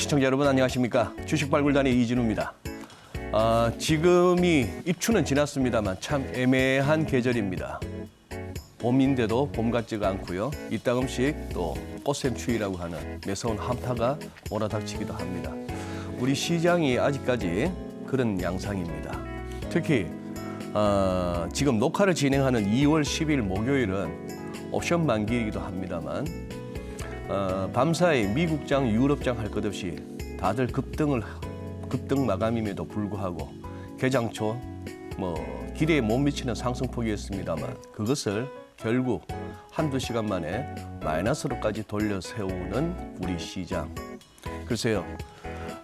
시청자 여러분 안녕하십니까. 주식발굴단의 이진우입니다. 지금이 입추는 지났습니다만 참 애매한 계절입니다. 봄인데도 봄 같지가 않고요. 이따금씩 또 꽃샘추위라고 하는 매서운 한파가 몰아닥치기도 합니다. 우리 시장이 아직까지 그런 양상입니다. 특히 지금 녹화를 진행하는 2월 10일 목요일은 옵션 만기이기도 합니다만 밤사이 미국장, 유럽장 할 것 없이 다들 급등 마감임에도 불구하고 개장 초 기대에 못 미치는 상승폭이었습니다만 그것을 결국 한두 시간 만에 마이너스로까지 돌려 세우는 우리 시장. 글쎄요,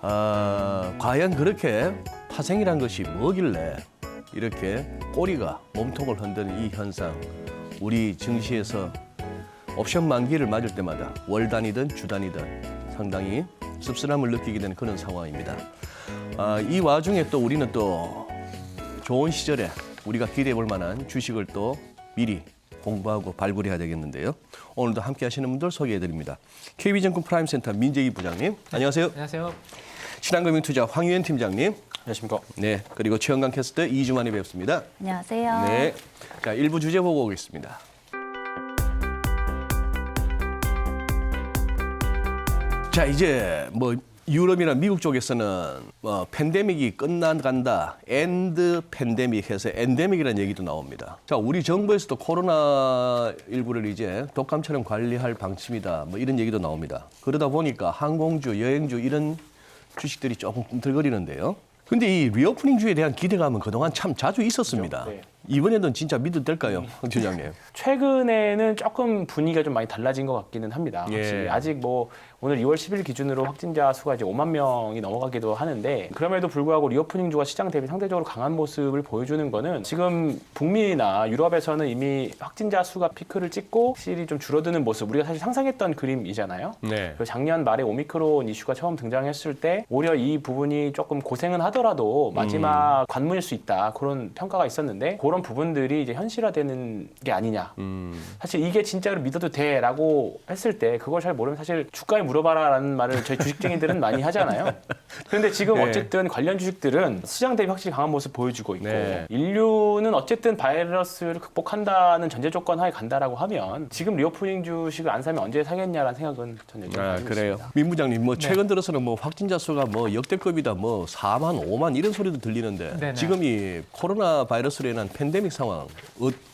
과연 그렇게 파생이란 것이 뭐길래 이렇게 꼬리가 몸통을 흔드는 이 현상, 우리 증시에서 옵션 만기를 맞을 때마다 월 단위든 주 단위든 상당히 씁쓸함을 느끼게 되는 그런 상황입니다. 이 와중에 또 우리는 또 좋은 시절에 우리가 기대해 볼 만한 주식을 또 미리 공부하고 발굴해야 되겠는데요. 오늘도 함께 하시는 분들 소개해 드립니다. KB증권 프라임센터 민재기 부장님, 안녕하세요. 안녕하세요. 신한금융투자 황유현 팀장님. 안녕하십니까. 네, 그리고 최영강 캐스터 이주만이 뵙습니다. 안녕하세요. 네, 자, 일부 주제 보고 오겠습니다. 자, 이제 유럽이나 미국 쪽에서는 팬데믹이 끝나간다, 엔드 팬데믹 해서 엔데믹이라는 얘기도 나옵니다. 자, 우리 정부에서도 코로나19를 이제 독감처럼 관리할 방침이다, 이런 얘기도 나옵니다. 그러다 보니까 항공주, 여행주 이런 주식들이 조금 꿈틀거리는데요. 근데 이 리오프닝주에 대한 기대감은 그동안 참 자주 있었습니다. 그렇죠? 네. 이번에는 진짜 믿어도 될까요, 황 팀장님? 최근에는 조금 분위기가 좀 많이 달라진 것 같기는 합니다. 예. 확실히. 아직 오늘 2월 10일 기준으로 확진자 수가 이제 5만 명이 넘어가기도 하는데 그럼에도 불구하고 리오프닝주가 시장 대비 상대적으로 강한 모습을 보여주는 거는 지금 북미나 유럽에서는 이미 확진자 수가 피크를 찍고 확실히 좀 줄어드는 모습, 우리가 사실 상상했던 그림이잖아요. 네. 그리고 작년 말에 오미크론 이슈가 처음 등장했을 때 오히려 이 부분이 조금 고생은 하더라도 마지막 관문일 수 있다, 그런 평가가 있었는데 그런 부분들이 이제 현실화되는 게 아니냐. 사실 이게 진짜로 믿어도 돼라고 했을 때 그걸 잘 모르면 사실 주가에 물어봐라라는 말을 저희 주식쟁이들은 많이 하잖아요. 그런데 지금 네. 어쨌든 관련 주식들은 시장 대비 확실히 강한 모습 보여주고 있고 네. 인류는 어쨌든 바이러스를 극복한다는 전제 조건 하에 간다라고 하면 지금 리오프닝 주식을 안 사면 언제 사겠냐라는 생각은 저는 가지고 그래요. 있습니다. 민 부장님, 최근 들어서는 확진자 수가 역대급이다, 4만, 5만 이런 소리도 들리는데 네네. 지금 이 코로나 바이러스로 인한 팬데믹 상황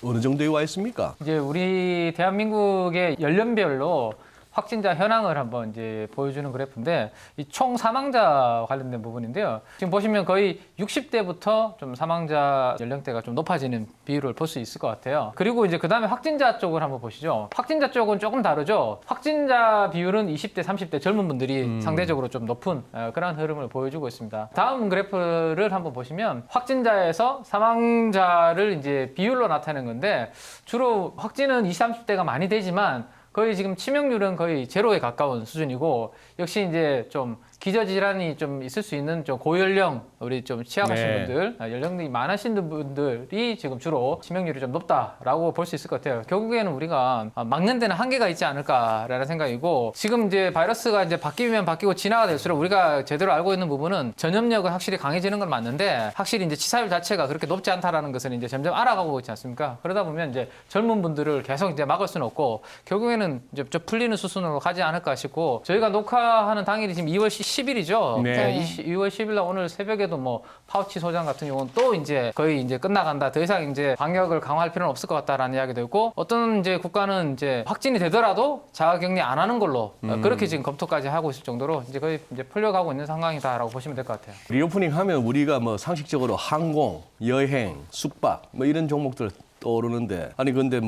어느 정도에 와 있습니까? 이제 우리 대한민국의 연령별로 확진자 현황을 한번 이제 보여주는 그래프인데 이 총 사망자 관련된 부분인데요. 지금 보시면 거의 60대부터 좀 사망자 연령대가 좀 높아지는 비율을 볼 수 있을 것 같아요. 그리고 이제 그다음에 확진자 쪽을 한번 보시죠. 확진자 쪽은 조금 다르죠. 확진자 비율은 20대, 30대 젊은 분들이 상대적으로 좀 높은 그런 흐름을 보여주고 있습니다. 다음 그래프를 한번 보시면 확진자에서 사망자를 이제 비율로 나타내는 건데 주로 확진은 20, 30대가 많이 되지만 거의 지금 치명률은 거의 제로에 가까운 수준이고 역시 이제 좀 기저질환이 좀 있을 수 있는 좀 고연령, 우리 좀 취약하신 네. 분들, 연령이 많으신 분들이 지금 주로 치명률이 좀 높다라고 볼 수 있을 것 같아요. 결국에는 우리가 막는 데는 한계가 있지 않을까라는 생각이고 지금 이제 바이러스가 이제 바뀌면 바뀌고 진화가 될수록 우리가 제대로 알고 있는 부분은 전염력은 확실히 강해지는 건 맞는데 확실히 이제 치사율 자체가 그렇게 높지 않다라는 것은 이제 점점 알아가고 있지 않습니까? 그러다 보면 이제 젊은 분들을 계속 이제 막을 수는 없고 결국에는 이제 좀 풀리는 수순으로 가지 않을까 싶고 저희가 녹화하는 당일이 지금 2월 10일이죠. 네. 2월 10일 날 오늘 새벽에도 파우치 소장 같은 경우는 또 이제 거의 이제 끝나간다. 더 이상 이제 방역을 강화할 필요는 없을 것 같다라는 이야기도 있고 어떤 이제 국가는 이제 확진이 되더라도 자가격리 안 하는 걸로 그렇게 지금 검토까지 하고 있을 정도로 이제 거의 이제 풀려가고 있는 상황이다라고 보시면 될 것 같아요. 리오프닝 하면 우리가 상식적으로 항공, 여행, 숙박 이런 종목들 떠오르는데 아니 근데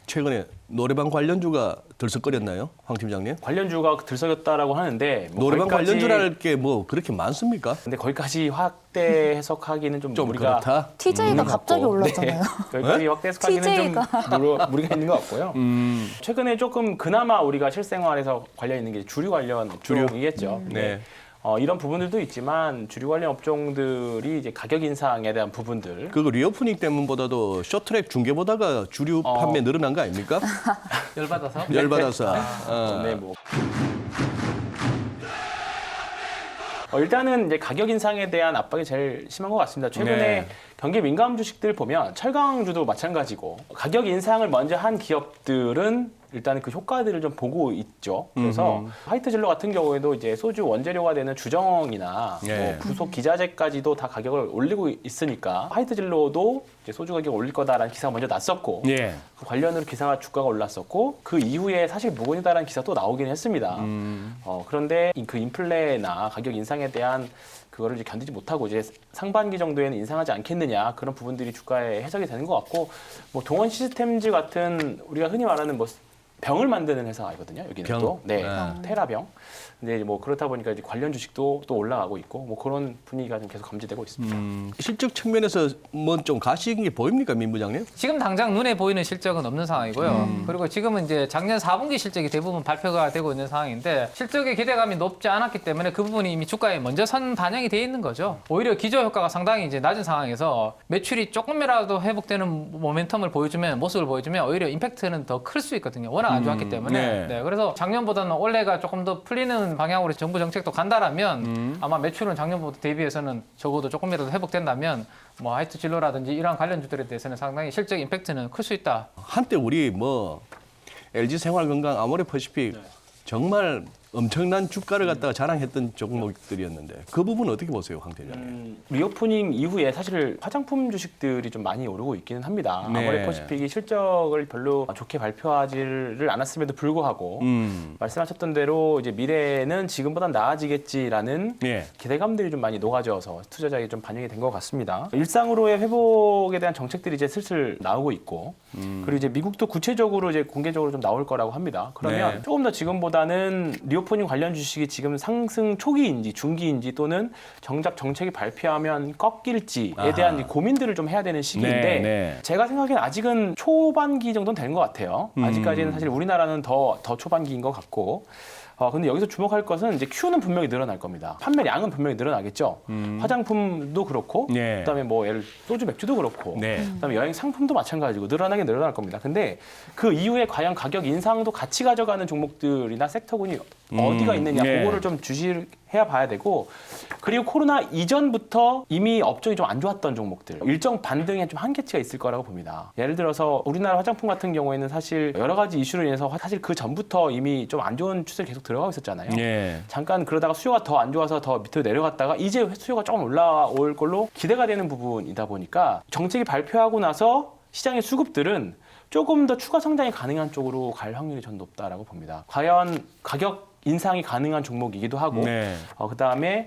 최근에 노래방 관련주가 들썩거렸나요, 황 팀장님? 관련주가 들썩였다라고 하는데 노래방 거기까지- 관련주랄 게 그렇게 많습니까? 근데 거기까지 확대 해석하기는 좀 우리가 그렇다. TJ가 갑자기 올랐잖아요. 여기까지 확대 해석하기는 TJ 좀 무리가 있는 것 같고요. 최근에 조금 그나마 우리가 실생활에서 관련 있는 게 주류 관련 업종이겠죠. 네. 이런 부분들도 있지만 주류 관련 업종들이 이제 가격 인상에 대한 부분들. 그거 리오프닝 때문보다도 쇼트트랙 중계보다가 주류 판매 늘어난 거 아닙니까? 열받아서? 열받아서. 네, 일단은 이제 가격 인상에 대한 압박이 제일 심한 것 같습니다. 최근에 네. 경기 민감 주식들 보면 철강주도 마찬가지고 가격 인상을 먼저 한 기업들은 일단 그 효과들을 좀 보고 있죠. 그래서 화이트 진로 같은 경우에도 이제 소주 원재료가 되는 주정이나 예. 뭐 부속 기자재까지도 다 가격을 올리고 있으니까 화이트 진로도 이제 소주 가격 올릴 거다라는 기사가 먼저 났었고 예. 그 관련으로 기사가 주가가 올랐었고 그 이후에 사실 무근이다라는 기사 또 나오긴 했습니다. 그런데 그 인플레나 가격 인상에 대한 그거를 이제 견디지 못하고 이제 상반기 정도에는 인상하지 않겠느냐 그런 부분들이 주가에 해석이 되는 것 같고 뭐 동원 시스템즈 같은 우리가 흔히 말하는 뭐 병을 만드는 회사이거든요. 여기는 병? 또 네, 네. 테라병. 근데 뭐 그렇다 보니까 이제 관련 주식도 또 올라가고 있고 뭐 그런 분위기가 좀 계속 감지되고 있습니다. 실적 측면에서 뭐 좀 가시인 게 보입니까, 민 부장님? 지금 당장 눈에 보이는 실적은 없는 상황이고요. 그리고 지금은 이제 작년 4분기 실적이 대부분 발표가 되고 있는 상황인데 실적의 기대감이 높지 않았기 때문에 그 부분이 이미 주가에 먼저 선 반영이 돼 있는 거죠. 오히려 기저 효과가 상당히 이제 낮은 상황에서 매출이 조금이라도 회복되는 모멘텀을 보여주면 모습을 보여주면 오히려 임팩트는 더 클 수 있거든요. 워낙 안 좋았기 때문에. 네. 그래서 작년보다는 올해가 조금 더 풀리는 방향으로 정부 정책도 간다라면 아마 매출은 작년보다 대비해서는 적어도 조금이라도 회복된다면 뭐 하이트 진로라든지 이러한 관련주들에 대해서는 상당히 실적 임팩트는 클 수 있다. 한때 우리 뭐 LG 생활건강, 아모레퍼시픽 정말 엄청난 주가를 갖다가 자랑했던 종목들이었는데 그 부분은 어떻게 보세요, 황 대장님? 리오프닝 이후에 사실 화장품 주식들이 좀 많이 오르고 있기는 합니다. 네. 아모레퍼시픽이 실적을 별로 좋게 발표하지를 않았음에도 불구하고 말씀하셨던 대로 이제 미래에는 지금보다 나아지겠지라는 예. 기대감들이 좀 많이 녹아져서 투자자에게 좀 반영이 된 것 같습니다. 일상으로의 회복에 대한 정책들이 이제 슬슬 나오고 있고 그리고 이제 미국도 구체적으로 이제 공개적으로 좀 나올 거라고 합니다. 그러면 네. 조금 더 지금보다는 리오프닝 관련 주식이 지금 상승 초기인지 중기인지 또는 정작 정책이 발표하면 꺾일지에 아하. 대한 고민들을 좀 해야 되는 시기인데 네, 네. 제가 생각에는 아직은 초반기 정도는 된 것 같아요. 아직까지는 사실 우리나라는 더 초반기인 것 같고 근데 여기서 주목할 것은 이제 Q는 분명히 늘어날 겁니다. 판매량은 분명히 늘어나겠죠. 화장품도 그렇고, 네. 그다음에 뭐 예를 소주, 맥주도 그렇고, 네. 그다음에 여행 상품도 마찬가지고 늘어나긴 늘어날 겁니다. 근데 그 이후에 과연 가격 인상도 같이 가져가는 종목들이나 섹터군이 어디가 있느냐, 네. 그거를 좀 주시해야 봐야 되고, 그리고 코로나 이전부터 이미 업종이 좀 안 좋았던 종목들, 일정 반등에 좀 한계치가 있을 거라고 봅니다. 예를 들어서 우리나라 화장품 같은 경우에는 사실 여러 가지 이슈로 인해서 사실 그 전부터 이미 좀 안 좋은 추세를 계속 들어가고 있었잖아요. 예. 잠깐 그러다가 수요가 더 안 좋아서 더 밑으로 내려갔다가 이제 수요가 조금 올라올 걸로 기대가 되는 부분이다 보니까 정책이 발표하고 나서 시장의 수급들은 조금 더 추가 성장이 가능한 쪽으로 갈 확률이 전 높다라고 봅니다. 과연 가격 인상이 가능한 종목이기도 하고 네. 그다음에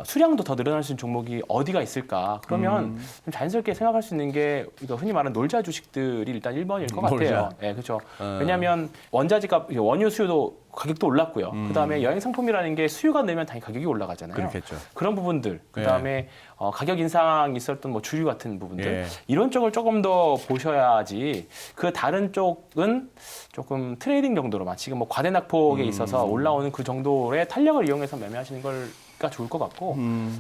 수량도 더 늘어날 수 있는 종목이 어디가 있을까? 그러면 좀 자연스럽게 생각할 수 있는 게 이거 흔히 말하는 놀자 주식들이 일단 1번일 것 같아요. 놀자. 네, 그렇죠. 왜냐하면 원자재값, 원유 수요도 가격도 올랐고요. 그다음에 여행 상품이라는 게 수요가 늘면 당연히 가격이 올라가잖아요. 그렇겠죠. 그런 부분들, 그다음에 가격 인상이 있었던 뭐 주류 같은 부분들 예. 이런 쪽을 조금 더 보셔야지 그 다른 쪽은 조금 트레이딩 정도로만 지금 뭐 과대낙폭에 있어서 올라오는 그 정도의 탄력을 이용해서 매매하시는 걸가 좋을 것 같고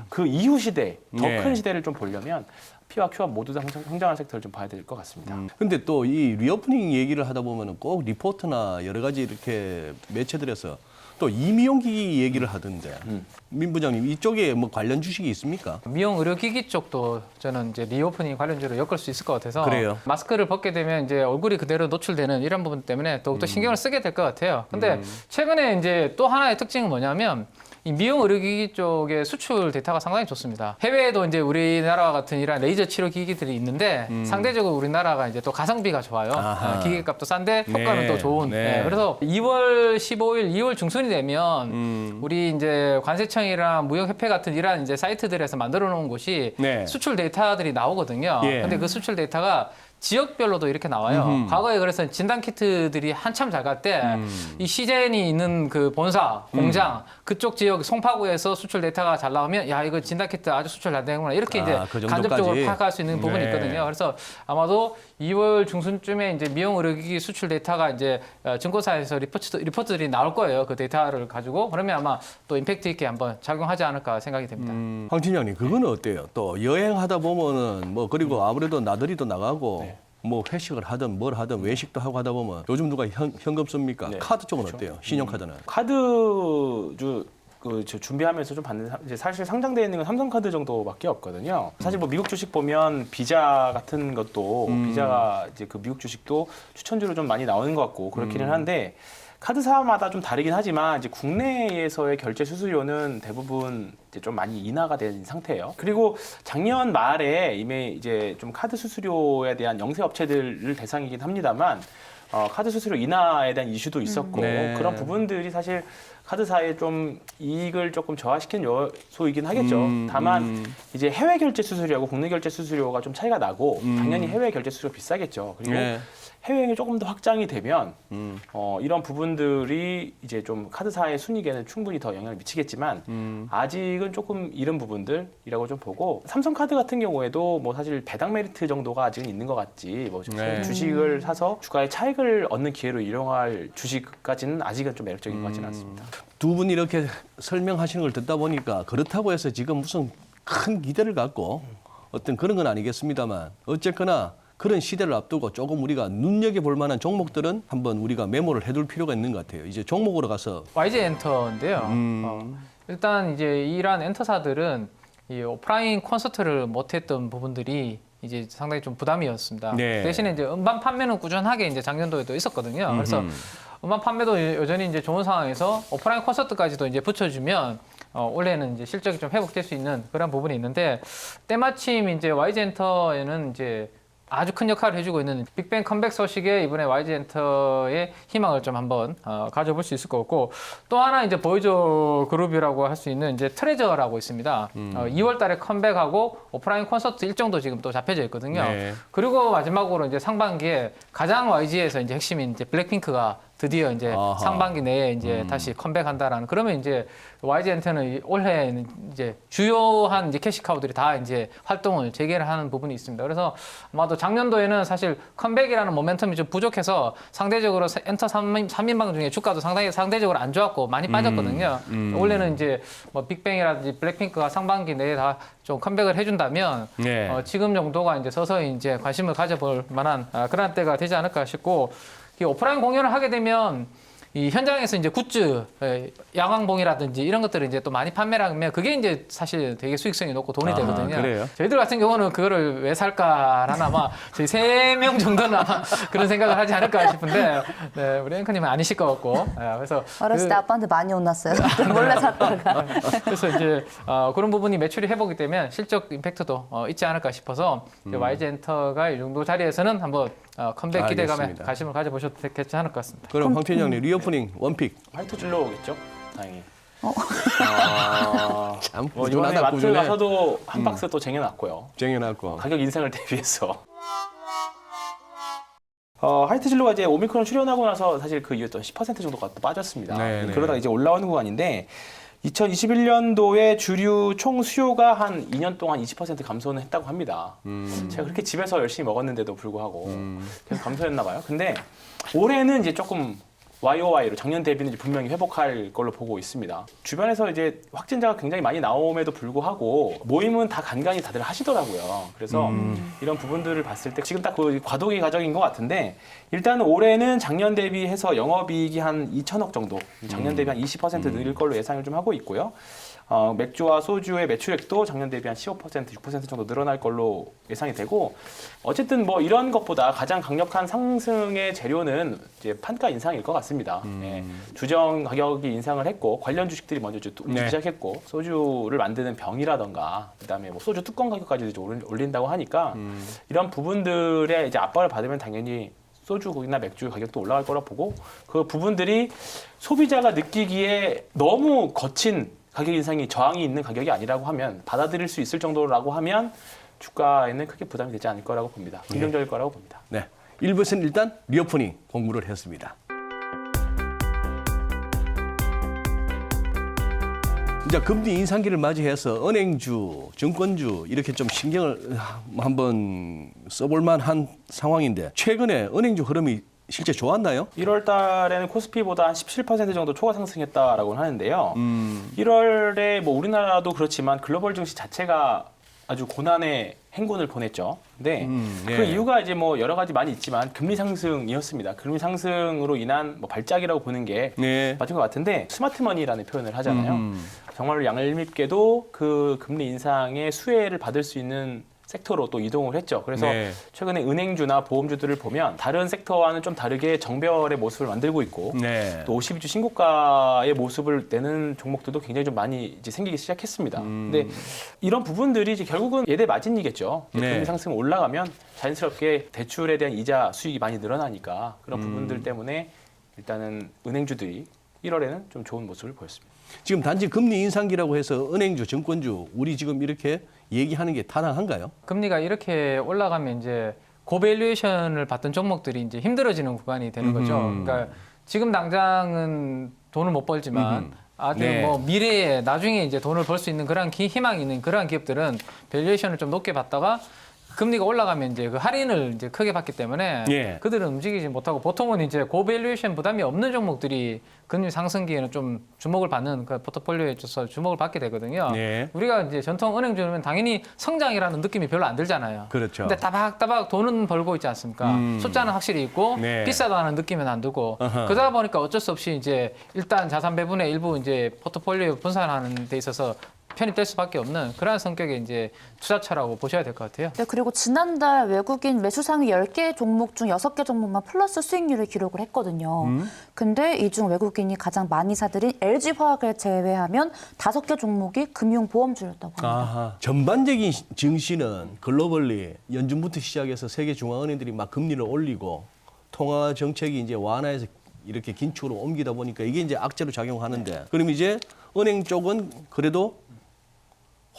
그 이후 시대, 더 큰 예. 시대를 좀 보려면 P와 Q와 모두 다 성장하는 섹터를 좀 봐야 될 것 같습니다. 근데 또 이 리오프닝 얘기를 하다 보면은 꼭 리포트나 여러 가지 이렇게 매체들에서 또 이미용기기 얘기를 하던데 민 부장님 이쪽에 뭐 관련 주식이 있습니까? 미용 의료기기 쪽도 저는 이제 리오프닝 관련주로 엮을 수 있을 것 같아서 그래요? 마스크를 벗게 되면 이제 얼굴이 그대로 노출되는 이런 부분 때문에 더욱더 신경을 쓰게 될 것 같아요. 근데 최근에 이제 또 하나의 특징은 뭐냐면 이 미용 의료기기 쪽의 수출 데이터가 상당히 좋습니다. 해외에도 이제 우리나라와 같은 이런 레이저 치료 기기들이 있는데 상대적으로 우리나라가 이제 또 가성비가 좋아요. 아하. 기계값도 싼데 효과는 네, 또 좋은. 네. 그래서 2월 15일, 2월 중순이 되면 우리 이제 관세청이랑 무역협회 같은 이런 이제 사이트들에서 만들어 놓은 곳이 네. 수출 데이터들이 나오거든요. 예. 근데 그 수출 데이터가 지역별로도 이렇게 나와요. 과거에 그래서 진단 키트들이 한참 잘 갈 때 이 시젠이 있는 그 본사, 공장 그쪽 지역 송파구에서 수출 데이터가 잘 나오면 야 이거 진단 키트 아주 수출 잘 되는구나 이렇게 이제 그 정도까지? 간접적으로 파악할 수 있는 부분이 네. 있거든요. 그래서 아마도 2월 중순쯤에 이제 미용 의료기기 수출 데이터가 이제 증권사에서 리포트들이 나올 거예요. 그 데이터를 가지고 그러면 아마 또 임팩트 있게 한번 작용하지 않을까 생각이 됩니다. 황 팀장님 그거는 어때요? 또 여행하다 보면은 뭐 그리고 아무래도 나들이도 나가고 뭐 회식을 하든 뭘 하든 외식도 하고 하다 보면 요즘 누가 현금 씁니까? 네. 카드 쪽은 어때요? 신용카드는? 카드주 저 준비하면서 좀 봤는데 이제 사실 상장되어 있는 건 삼성카드 정도밖에 없거든요. 사실 뭐 미국 주식 보면 비자 같은 것도 비자가 이제 그 미국 주식도 추천주로 좀 많이 나오는 것 같고 그렇기는 한데 카드사마다 좀 다르긴 하지만 이제 국내에서의 결제 수수료는 대부분 이제 좀 많이 인하가 된 상태예요. 그리고 작년 말에 이미 이제 좀 카드 수수료에 대한 영세 업체들을 대상이긴 합니다만 카드 수수료 인하에 대한 이슈도 있었고 네. 그런 부분들이 사실 카드사에 좀 이익을 조금 저하시킨 요소이긴 하겠죠. 다만 이제 해외 결제 수수료하고 국내 결제 수수료가 좀 차이가 나고 당연히 해외 결제 수수료 비싸겠죠. 그리고 네. 해외여행이 조금 더 확장이 되면 이런 부분들이 이제 좀 카드사의 순이익에는 충분히 더 영향을 미치겠지만 아직은 조금 이른 부분들이라고 좀 보고 삼성카드 같은 경우에도 뭐 사실 배당 메리트 정도가 아직은 있는 것 같지 뭐 네. 주식을 사서 주가의 차익을 얻는 기회로 이용할 주식까지는 아직은 좀 매력적인 것 같지는 않습니다. 두 분이 이렇게 설명하시는 걸 듣다 보니까 그렇다고 해서 지금 무슨 큰 기대를 갖고 어떤 그런 건 아니겠습니다만 어쨌거나 그런 시대를 앞두고 조금 우리가 눈여겨볼 만한 종목들은 한번 우리가 메모를 해둘 필요가 있는 것 같아요. 이제 종목으로 가서 YG 엔터인데요. 일단 이제 이러한 엔터사들은 이 오프라인 콘서트를 못했던 부분들이 이제 상당히 좀 부담이었습니다. 네. 대신에 이제 음반 판매는 꾸준하게 이제 작년도에도 있었거든요. 그래서 음반 판매도 여전히 이제 좋은 상황에서 오프라인 콘서트까지도 이제 붙여주면 올해는 이제 실적이 좀 회복될 수 있는 그런 부분이 있는데 때마침 이제 YG 엔터에는 이제 아주 큰 역할을 해주고 있는 빅뱅 컴백 소식에 이번에 YG 엔터의 희망을 좀 한번 가져볼 수 있을 것 같고 또 하나 이제 보이조 그룹이라고 할 수 있는 이제 트레저라고 있습니다. 2월달에 컴백하고 오프라인 콘서트 일정도 지금 또 잡혀져 있거든요. 네. 그리고 마지막으로 이제 상반기에 가장 YG에서 이제 핵심인 이제 블랙핑크가 드디어 이제 아하. 상반기 내에 이제 다시 컴백한다라는 그러면 이제 YG 엔터는 올해는 이제 주요한 이제 캐시카우들이 다 이제 활동을 재개를 하는 부분이 있습니다. 그래서 아마도 작년도에는 사실 컴백이라는 모멘텀이 좀 부족해서 상대적으로 엔터 3인방 중에 주가도 상대적으로 안 좋았고 많이 빠졌거든요. 올해는 이제 뭐 빅뱅이라든지 블랙핑크가 상반기 내에 다 좀 컴백을 해준다면 네. 지금 정도가 이제 서서히 이제 관심을 가져볼 만한 그런 때가 되지 않을까 싶고 이 오프라인 공연을 하게 되면 이 현장에서 이제 굿즈, 야광봉이라든지 이런 것들을 이제 또 많이 판매를 하면 그게 이제 사실 되게 수익성이 높고 돈이 아하, 되거든요. 그래요? 저희들 같은 경우는 그거를 왜 살까라는 아마 저희 3명 정도는 아마 그런 생각을 하지 않을까 싶은데 네, 우리 앵커님은 아니실 것 같고 그래서 어렸을 때 아빠한테 많이 혼났어요. 몰래 샀다가. 그래서 이제 그런 부분이 매출이 회복이 되면 실적 임팩트도 있지 않을까 싶어서 이제 YG 엔터가 이 정도 자리에서는 한번 컴백 기대감에 알겠습니다. 관심을 가져보셔도 되지 않을까 같습니다. 그럼 황 팀장님 리오프닝 원픽 화이트 진로겠죠? 다행히. 참 뭐 이번에 꾸준하다 마트 꾸준해. 가서도 한 박스 또 쟁여놨고요. 쟁여놨고. 가격 인상을 대비해서. 하이트 진로가 이제 오미크론 출현하고 나서 사실 그 이었던 10% 정도가 또 빠졌습니다. 네, 네. 그러다 이제 올라오는 구간인데 2021년도에 주류 총 수요가 한 2년 동안 20% 감소는 했다고 합니다. 제가 그렇게 집에서 열심히 먹었는데도 불구하고 계속 감소했나 봐요. 근데 올해는 이제 조금 YOY로 작년 대비는 이제 분명히 회복할 걸로 보고 있습니다. 주변에서 이제 확진자가 굉장히 많이 나옴에도 불구하고 모임은 다 간간히 다들 하시더라고요. 그래서 이런 부분들을 봤을 때 지금 딱 그 과도기 과정인 것 같은데 일단 올해는 작년 대비해서 영업이익이 한 2천억 정도, 작년 대비 한 20% 늘 걸로 예상을 좀 하고 있고요. 맥주와 소주의 매출액도 작년 대비 한 15%, 6% 정도 늘어날 걸로 예상이 되고 어쨌든 뭐 이런 것보다 가장 강력한 상승의 재료는 이제 판가 인상일 것 같습니다. 예, 주정 가격이 인상을 했고 관련 주식들이 먼저 움직이기 시작했고 소주를 만드는 병이라던가 그다음에 뭐 소주 뚜껑 가격까지도 이제 올린다고 하니까 이런 부분들에 이제 압박을 받으면 당연히 소주나 맥주 가격도 올라갈 거라 보고 그 부분들이 소비자가 느끼기에 너무 거친 가격 인상이 저항이 있는 가격이 아니라고 하면 받아들일 수 있을 정도라고 하면 주가에는 크게 부담이 되지 않을 거라고 봅니다. 긍정적일 거라고 봅니다. 네. 1부에서는 일단 리오프닝 공부를 했습니다. 이제 금리 인상기를 맞이해서 은행주, 증권주 이렇게 좀 신경을 한번 써볼 만한 상황인데 최근에 은행주 흐름이 실제 좋았나요? 1월 달에는 코스피보다 한 17% 정도 초과 상승했다라고 하는데요. 1월에 뭐 우리나라도 그렇지만 글로벌 증시 자체가 아주 고난의 행군을 보냈죠. 근데 네. 그 이유가 이제 뭐 여러 가지 많이 있지만 금리 상승이었습니다. 금리 상승으로 인한 뭐 발작이라고 보는 게 네. 맞은 것 같은데 스마트머니라는 표현을 하잖아요. 정말로 얄밉게도 그 금리 인상의 수혜를 받을 수 있는 섹터로 또 이동을 했죠. 그래서 네. 최근에 은행주나 보험주들을 보면 다른 sek터와는 좀 다르게 정별의 모습을 만들고 있고 네. 또 52주 신고가의 모습을 내는 종목들도 굉장히 좀 많이 이제 생기기 시작했습니다. 근데 이런 부분들이 이제 결국은 예대 마진이겠죠. 네. 금리 상승 올라가면 자연스럽게 대출에 대한 이자 수익이 많이 늘어나니까 그런 부분들 때문에 일단은 은행주들이 1월에는 좀 좋은 모습을 보였습니다. 지금 단지 금리 인상기라고 해서 은행주, 증권주 우리 지금 이렇게 얘기하는 게 타당한가요? 금리가 이렇게 올라가면 이제 고밸류에이션을 받던 종목들이 이제 힘들어지는 구간이 되는 거죠. 그러니까 지금 당장은 돈을 못 벌지만 아주 네. 뭐 미래에 나중에 이제 돈을 벌 수 있는 그런 희망이 있는 그러한 기업들은 밸류에이션을 좀 높게 받다가 금리가 올라가면 이제 그 할인을 이제 크게 받기 때문에 예. 그들은 움직이지 못하고 보통은 이제 고밸류에이션 부담이 없는 종목들이 금리 상승기에는 좀 주목을 받는 그 포트폴리오에 있어서 주목을 받게 되거든요. 예. 우리가 이제 전통 은행주면 당연히 성장이라는 느낌이 별로 안 들잖아요. 그렇죠. 근데 따박따박 돈은 벌고 있지 않습니까? 숫자는 확실히 있고 네. 비싸다는 느낌은 안 들고 어허. 그러다 보니까 어쩔 수 없이 이제 일단 자산 배분의 일부 이제 포트폴리오 분산하는 데 있어서 편입될 수밖에 없는 그러한 성격의 이제 투자처라고 보셔야 될 것 같아요. 네, 그리고 지난달 외국인 매수상위 10개 종목 중 6개 종목만 플러스 수익률을 기록을 했거든요. 근데 이 중 외국인이 가장 많이 사들인 LG화학을 제외하면 5개 종목이 금융보험주였다고 합니다. 아하. 전반적인 증시는 글로벌리 연준부터 시작해서 세계 중앙은행들이 막 금리를 올리고 통화 정책이 이제 완화해서 이렇게 긴축으로 옮기다 보니까 이게 이제 악재로 작용하는데 그럼 이제 은행 쪽은 그래도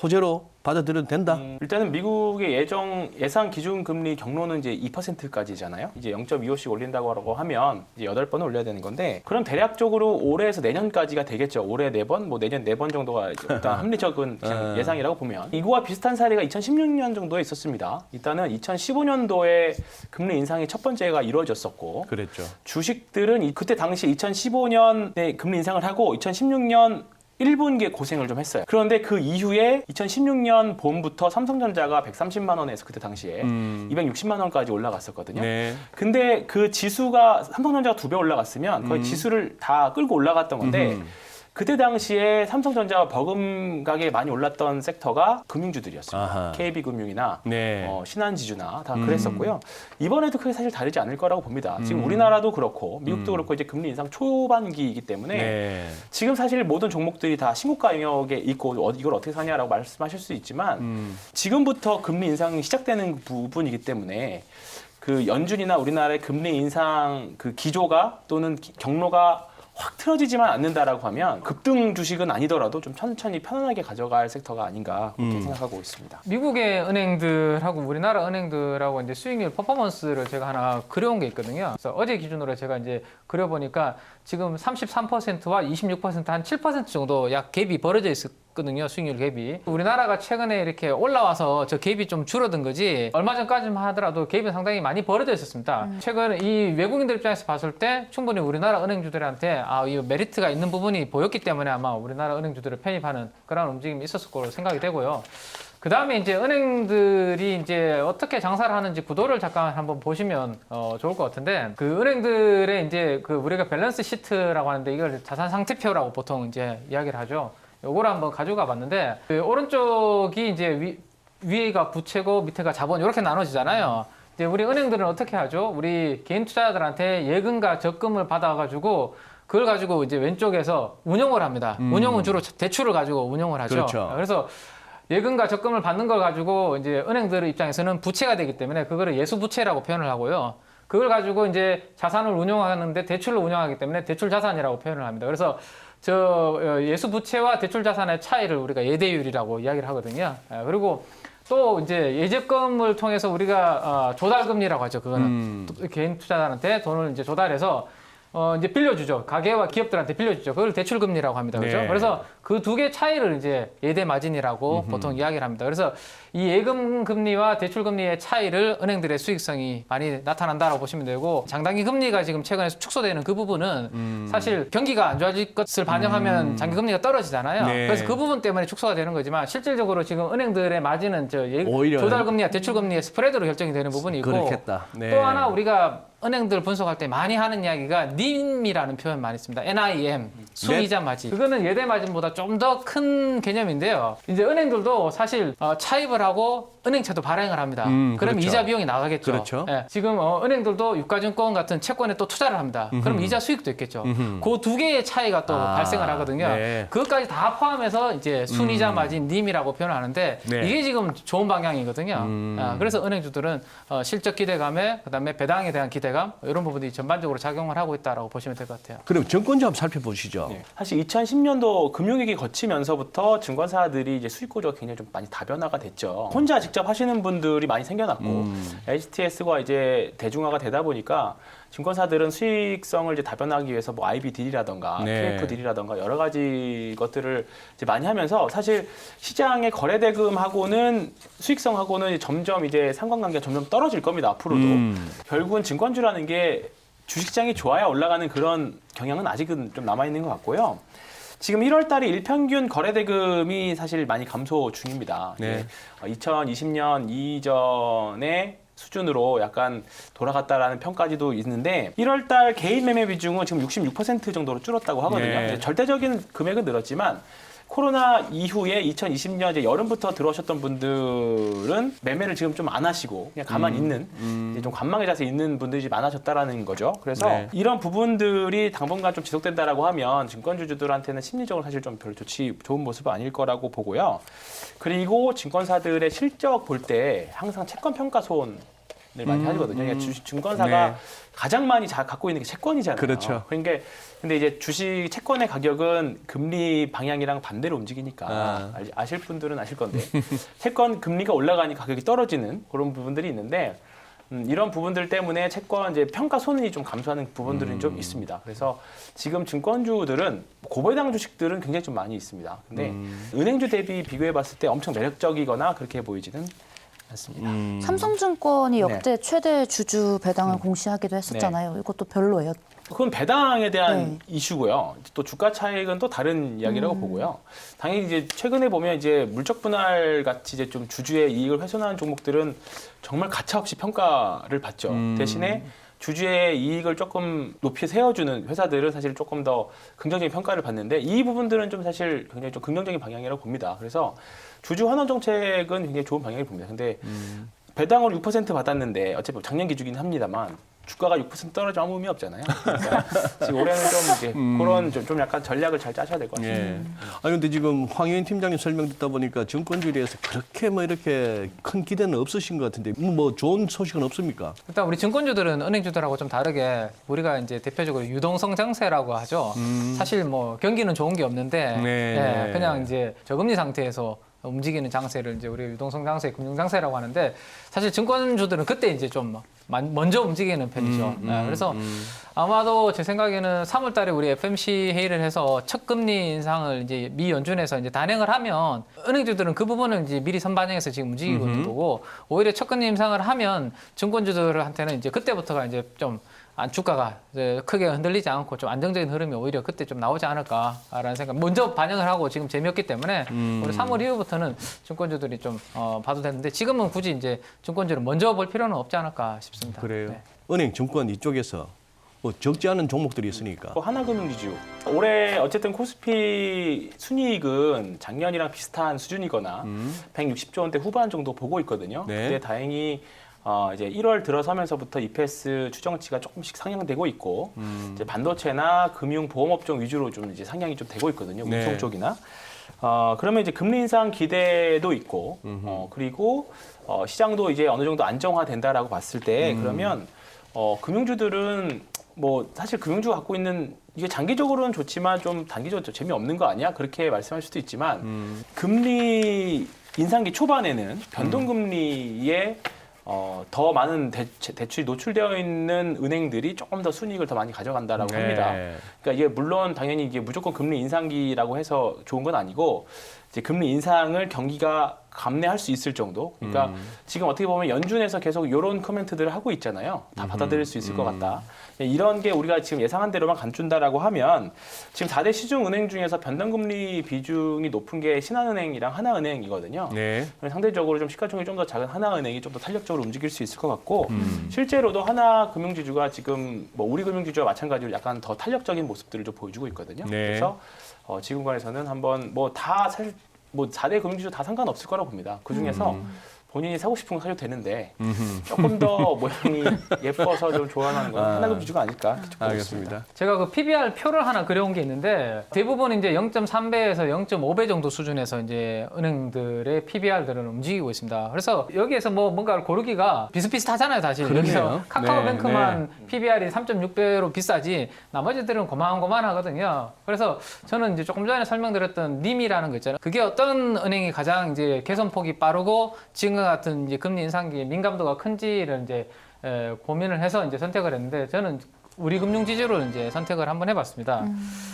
호재로 받아들여도 된다? 일단은 미국의 예상 기준 금리 경로는 이제 2%까지잖아요. 이제 0.25씩 올린다고 하면 이제 8번을 올려야 되는 건데 그럼 대략적으로 올해에서 내년까지가 되겠죠. 올해 4번, 뭐 내년 4번 정도가 이제 일단 합리적인 그냥 예상이라고 보면 이거와 비슷한 사례가 2016년 정도에 있었습니다. 일단은 2015년도에 금리 인상이 첫 번째가 이루어졌었고 그랬죠. 주식들은 그때 당시 2015년에 금리 인상을 하고 2016년 1분기에 고생을 좀 했어요. 그런데 그 이후에 2016년 봄부터 삼성전자가 130만 원에서 그때 당시에 260만 원까지 올라갔었거든요. 네. 근데 그 지수가 삼성전자가 2배 올라갔으면 거의 지수를 다 끌고 올라갔던 건데 그때 당시에 삼성전자가 버금가게 많이 올랐던 섹터가 금융주들이었습니다. 아하. KB금융이나 네. 신한지주나 다 그랬었고요. 이번에도 크게 사실 다르지 않을 거라고 봅니다. 지금 우리나라도 그렇고 미국도 그렇고 이제 금리 인상 초반기이기 때문에 네. 지금 사실 모든 종목들이 다 신고가 영역에 있고 이걸 어떻게 사냐라고 말씀하실 수 있지만 지금부터 금리 인상이 시작되는 부분이기 때문에 그 연준이나 우리나라의 금리 인상 그 기조가 또는 경로가 확 틀어지지만 않는다라고 하면 급등 주식은 아니더라도 좀 천천히 편안하게 가져갈 섹터가 아닌가 그렇게 생각하고 있습니다. 미국의 은행들하고 우리나라 은행들하고 이제 수익률 퍼포먼스를 제가 하나 그려온 게 있거든요. 그래서 어제 기준으로 제가 이제 그려보니까 지금 33%와 26% 한 7% 정도 약 갭이 벌어져 있었거든요. 수익률 갭이. 우리나라가 최근에 이렇게 올라와서 저 갭이 좀 줄어든 거지 얼마 전까지만 하더라도 갭이 상당히 많이 벌어져 있었습니다. 최근 이 외국인들 입장에서 봤을 때 충분히 우리나라 은행주들한테 이 메리트가 있는 부분이 보였기 때문에 아마 우리나라 은행주들을 편입하는 그런 움직임이 있었을 거로 생각이 되고요. 그 다음에 이제 은행들이 이제 어떻게 장사를 하는지 구도를 잠깐 한번 보시면 좋을 것 같은데 그 은행들의 이제 그 우리가 밸런스 시트라고 하는데 이걸 자산 상태표라고 보통 이제 이야기를 하죠. 요거를 한번 가져가 봤는데 그 오른쪽이 이제 위에가 부채고 밑에가 자본 이렇게 나눠지잖아요. 이제 우리 은행들은 어떻게 하죠? 우리 개인 투자자들한테 예금과 적금을 받아가지고 그걸 가지고 이제 왼쪽에서 운용을 합니다. 운용은 주로 대출을 가지고 운용을 하죠. 그렇죠. 그래서 예금과 적금을 받는 걸 가지고 이제 은행들 입장에서는 부채가 되기 때문에 그거를 예수부채라고 표현을 하고요. 그걸 가지고 이제 자산을 운용하는데 대출로 운용하기 때문에 대출 자산이라고 표현을 합니다. 그래서 예수부채와 대출 자산의 차이를 우리가 예대율이라고 이야기를 하거든요. 그리고 또 이제 예적금을 통해서 우리가 조달금리라고 하죠. 그거는 개인 투자자한테 돈을 이제 조달해서 이제 빌려주죠. 가계와 기업들한테 빌려주죠. 그걸 대출금리라고 합니다. 그렇죠? 네. 그래서 그 두 개 차이를 이제 예대 마진이라고 보통 이야기를 합니다. 그래서 이 예금 금리와 대출 금리의 차이를 은행들의 수익성이 많이 나타난다라고 보시면 되고, 장단기 금리가 지금 최근에 축소되는 그 부분은 사실 경기가 안 좋아질 것을 반영하면 장기 금리가 떨어지잖아요. 네. 그래서 그 부분 때문에 축소가 되는 거지만 실질적으로 지금 은행들의 마진은 오히려 조달 금리와 대출 금리의 스프레드로 결정이 되는 부분이 있고, 그렇겠다. 네. 또 하나 우리가 은행들 분석할 때 많이 하는 이야기가 NIM이라는 표현 많이 씁니다. NIM, 순이자 마진. 그거는 예대 마진보다 좀 더 큰 개념인데요. 이제 은행들도 사실 차입을 하고 은행채도 발행을 합니다. 그럼 그렇죠. 이자 비용이 나가겠죠. 그렇죠. 예, 지금 은행들도 유가증권 같은 채권에 또 투자를 합니다. 그럼 이자 수익도 있겠죠. 그 두 개의 차이가 또 발생을 하거든요. 네. 그것까지 다 포함해서 이제 순이자 마진 NIM이라고 표현을 하는데 네. 이게 지금 좋은 방향이거든요. 그래서 은행주들은 실적 기대감에 그다음에 배당에 대한 기대감 이런 부분들이 전반적으로 작용을 하고 있다라고 보시면 될 것 같아요. 그럼 정권주 한번 살펴보시죠. 네. 사실 2010년도 금융위기 거치면서부터 증권사들이 이제 수익 구조가 굉장히 좀 많이 다변화가 됐죠. 혼자 직접 하시는 분들이 많이 생겨났고 HTS가 이제 대중화가 되다 보니까 증권사들은 수익성을 이제 다변화하기 위해서 뭐 IB 딜이라던가 네. PF 딜이라던가 여러 가지 것들을 이제 많이 하면서 사실 시장의 거래 대금하고는 수익성하고는 점점 이제 상관관계가 점점 떨어질 겁니다. 앞으로도. 결국은 증권주라는 게 주식시장이 좋아야 올라가는 그런 경향은 아직은 좀 남아있는 것 같고요. 지금 1월 달에 일평균 거래 대금이 사실 많이 감소 중입니다. 네. 2020년 이전의 수준으로 약간 돌아갔다라는 평가지도 있는데 1월 달 개인 매매 비중은 지금 66% 정도로 줄었다고 하거든요. 네. 절대적인 금액은 늘었지만 코로나 이후에 2020년 이제 여름부터 들어오셨던 분들은 매매를 지금 좀 안 하시고 그냥 가만히 있는 이제 좀 관망의 자세에 있는 분들이 많아졌다라는 거죠. 그래서 네. 이런 부분들이 당분간 좀 지속된다라고 하면 증권주주들한테는 심리적으로 사실 좀 별로 좋은 모습은 아닐 거라고 보고요. 그리고 증권사들의 실적 볼 때 항상 채권 평가손을 많이 하거든요. 그러니까 증권사가 네. 가장 많이 갖고 있는 게 채권이잖아요. 그렇죠. 그러니까 근데 이제 주식 채권의 가격은 금리 방향이랑 반대로 움직이니까 아실 분들은 아실 건데 채권 금리가 올라가니까 가격이 떨어지는 그런 부분들이 있는데 이런 부분들 때문에 채권 이제 평가 손익이 좀 감소하는 부분들은 좀 있습니다. 그래서 지금 증권주들은 고배당 주식들은 굉장히 좀 많이 있습니다. 근데 은행주 대비 비교해 봤을 때 엄청 매력적이거나 그렇게 보이지는 않습니다. 삼성증권이 네. 역대 최대 주주 배당을 공시하기도 했었잖아요. 이것도 별로예요. 그건 배당에 대한 네. 이슈고요. 또 주가 차익은 또 다른 이야기라고 보고요. 당연히 이제 최근에 보면 이제 물적 분할 같이 이제 좀 주주의 이익을 훼손하는 종목들은 정말 가차없이 평가를 받죠. 대신에 주주의 이익을 조금 높이 세워주는 회사들은 사실 조금 더 긍정적인 평가를 받는데 이 부분들은 좀 사실 굉장히 좀 긍정적인 방향이라고 봅니다. 그래서 주주 환원 정책은 굉장히 좋은 방향을 봅니다. 근데 배당으로 6% 받았는데 어차피 작년 기준이긴 합니다만 주가가 6% 떨어지면 아무 의미 없잖아요. 그러니까 지금 올해는 좀 이제 그런 좀 약간 전략을 잘 짜셔야 될 것 같습니다. 예. 아니 근데 지금 황희인 팀장님 설명 듣다 보니까 증권주에 대해서 그렇게 뭐 이렇게 큰 기대는 없으신 것 같은데 뭐 좋은 소식은 없습니까? 일단 우리 증권주들은 은행주들하고 좀 다르게 우리가 이제 대표적으로 유동성 장세라고 하죠. 사실 뭐 경기는 좋은 게 없는데 네. 예, 그냥 이제 저금리 상태에서 움직이는 장세를 이제 우리 유동성 장세, 금융 장세라고 하는데 사실 증권주들은 그때 이제 좀 먼저 움직이는 편이죠. 그래서 아마도 제 생각에는 3월달에 우리 FMC 회의를 해서 첫 금리 인상을 이제 미 연준에서 이제 단행을 하면 은행주들은 그 부분을 이제 미리 선반영해서 지금 움직이고 있는 거고 오히려 첫 금리 인상을 하면 증권주들한테는 이제 그때부터가 이제 좀 주가가 이제 크게 흔들리지 않고 좀 안정적인 흐름이 오히려 그때 좀 나오지 않을까라는 생각. 먼저 반영을 하고 지금 재미없기 때문에 우리 3월 이후부터는 증권주들이 좀 봐도 되는데 지금은 굳이 이제 증권주를 먼저 볼 필요는 없지 않을까 싶습니다. 그래요. 네. 은행, 증권 이쪽에서 뭐 적지 않은 종목들이 있으니까. 하나금융지주. 올해 어쨌든 코스피 순이익은 작년이랑 비슷한 수준이거나 160조 원대 후반 정도 보고 있거든요. 네. 근데 다행히 이제 1월 들어서면서부터 EPS 추정치가 조금씩 상향되고 있고 이제 반도체나 금융 보험업종 위주로 좀 이제 상향이 좀 되고 있거든요. 네. 운송 쪽이나. 그러면 이제 금리 인상 기대도 있고 그리고 시장도 이제 어느 정도 안정화된다라고 봤을 때 그러면 금융주들은 뭐 사실 금융주가 갖고 있는 이게 장기적으로는 좋지만 좀 단기적으로 재미없는 거 아니야? 그렇게 말씀할 수도 있지만 금리 인상기 초반에는 변동금리의 더 많은 대출이 노출되어 있는 은행들이 조금 더 순이익을 더 많이 가져간다라고 합니다. 그러니까 이게 물론 당연히 이게 무조건 금리 인상기라고 해서 좋은 건 아니고 이제 금리 인상을 경기가 감내할 수 있을 정도. 그러니까 지금 어떻게 보면 연준에서 계속 이런 코멘트들을 하고 있잖아요. 다 받아들일 수 있을 것 같다. 이런 게 우리가 지금 예상한 대로만 감춘다라고 하면 지금 4대 시중 은행 중에서 변동금리 비중이 높은 게 신한은행이랑 하나은행이거든요. 네. 상대적으로 좀 시가총액이 좀 더 작은 하나은행이 좀 더 탄력적으로 움직일 수 있을 것 같고 실제로도 하나금융지주가 지금 뭐 우리금융지주와 마찬가지로 약간 더 탄력적인 모습들을 좀 보여주고 있거든요. 네. 그래서 지금 관해서는 한번 뭐 다 사실 뭐 4대 금융지주 다 상관없을 거라고 봅니다. 그 중에서 본인이 사고 싶은 거 사도 되는데 조금 더 모양이 예뻐서 좀 좋아하는 건 하나금융지주가 아닐까 싶습니다. 알겠습니다. 제가 그 PBR 표를 하나 그려온 게 있는데 대부분 이제 0.3배에서 0.5배 정도 수준에서 이제 은행들의 PBR들은 움직이고 있습니다. 그래서 여기에서 뭐 뭔가를 고르기가 비슷비슷하잖아요, 사실. 그러네요. 여기서 카카오뱅크만 PBR이 3.6배로 비싸지 나머지들은 고만고만하거든요. 그래서 저는 이제 조금 전에 설명드렸던 님이라는 거 있잖아요. 그게 어떤 은행이 가장 이제 개선폭이 빠르고 지금 같은 이제 금리 인상기에 민감도가 큰지를 이제 고민을 해서 이제 선택을 했는데 저는 우리금융지주를 이제 선택을 한번 해봤습니다.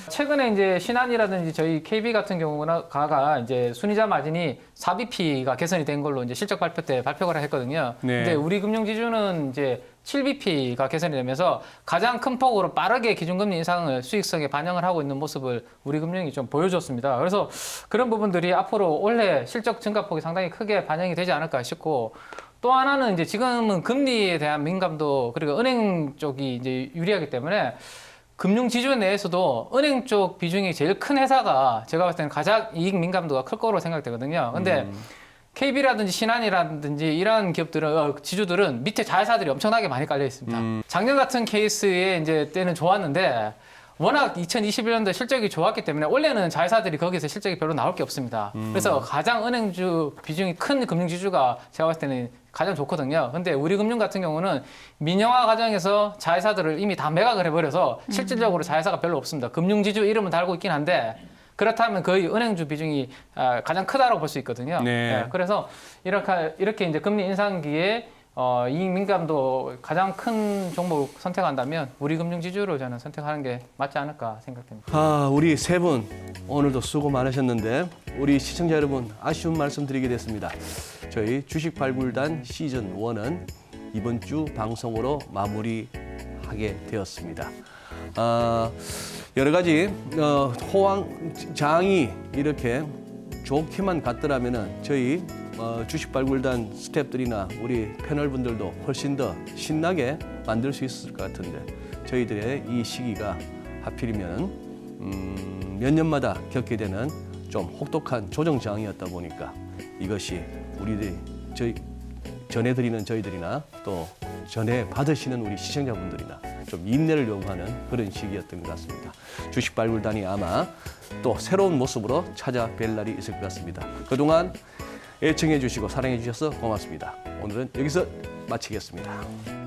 최근에 이제 신한이라든지 저희 KB 같은 경우가 이제 순이자 마진이 4bp가 개선이 된 걸로 이제 실적 발표 때 발표를 했거든요. 네. 근데 우리금융지주는 이제 7bp가 개선이 되면서 가장 큰 폭으로 빠르게 기준금리 인상을 수익성에 반영을 하고 있는 모습을 우리금융이 좀 보여줬습니다. 그래서 그런 부분들이 앞으로 올해 실적 증가폭이 상당히 크게 반영이 되지 않을까 싶고 또 하나는 이제 지금은 금리에 대한 민감도 그리고 은행 쪽이 이제 유리하기 때문에 금융지주 내에서도 은행 쪽 비중이 제일 큰 회사가 제가 봤을 때는 가장 이익 민감도가 클 거로 생각되거든요. 근데 KB라든지 신한이라든지 이런 기업들은 지주들은 밑에 자회사들이 엄청나게 많이 깔려 있습니다. 작년 같은 케이스에 이제 때는 좋았는데 워낙 2021년도 실적이 좋았기 때문에 올해는 자회사들이 거기서 실적이 별로 나올 게 없습니다. 그래서 가장 은행주 비중이 큰 금융지주가 제가 봤을 때는 가장 좋거든요. 근데 우리금융 같은 경우는 민영화 과정에서 자회사들을 이미 다 매각을 해버려서 실질적으로 자회사가 별로 없습니다. 금융지주 이름은 달고 있긴 한데 그렇다면 거의 은행주 비중이 가장 크다고 볼 수 있거든요. 네. 그래서 이렇게 이제 금리 인상기에 이익 민감도 가장 큰 종목 선택한다면 우리금융지주를 저는 선택하는 게 맞지 않을까 생각됩니다. 우리 세 분 오늘도 수고 많으셨는데 우리 시청자 여러분 아쉬운 말씀 드리게 됐습니다. 저희 주식발굴단 시즌 1은 이번 주 방송으로 마무리하게 되었습니다. 여러 가지 호황장이 이렇게 좋게만 갔더라면은 저희 주식발굴단 스태프들이나 우리 패널분들도 훨씬 더 신나게 만들 수 있을 것 같은데 저희들의 이 시기가 하필이면 몇 년마다 겪게 되는 좀 혹독한 조정장이었다 보니까 이것이 우리들이 전해드리는 저희들이나 또 전해 받으시는 우리 시청자분들이나 좀 인내를 요구하는 그런 시기였던 것 같습니다. 주식발굴단이 아마 또 새로운 모습으로 찾아뵐 날이 있을 것 같습니다. 그동안 애청해 주시고 사랑해 주셔서 고맙습니다. 오늘은 여기서 마치겠습니다.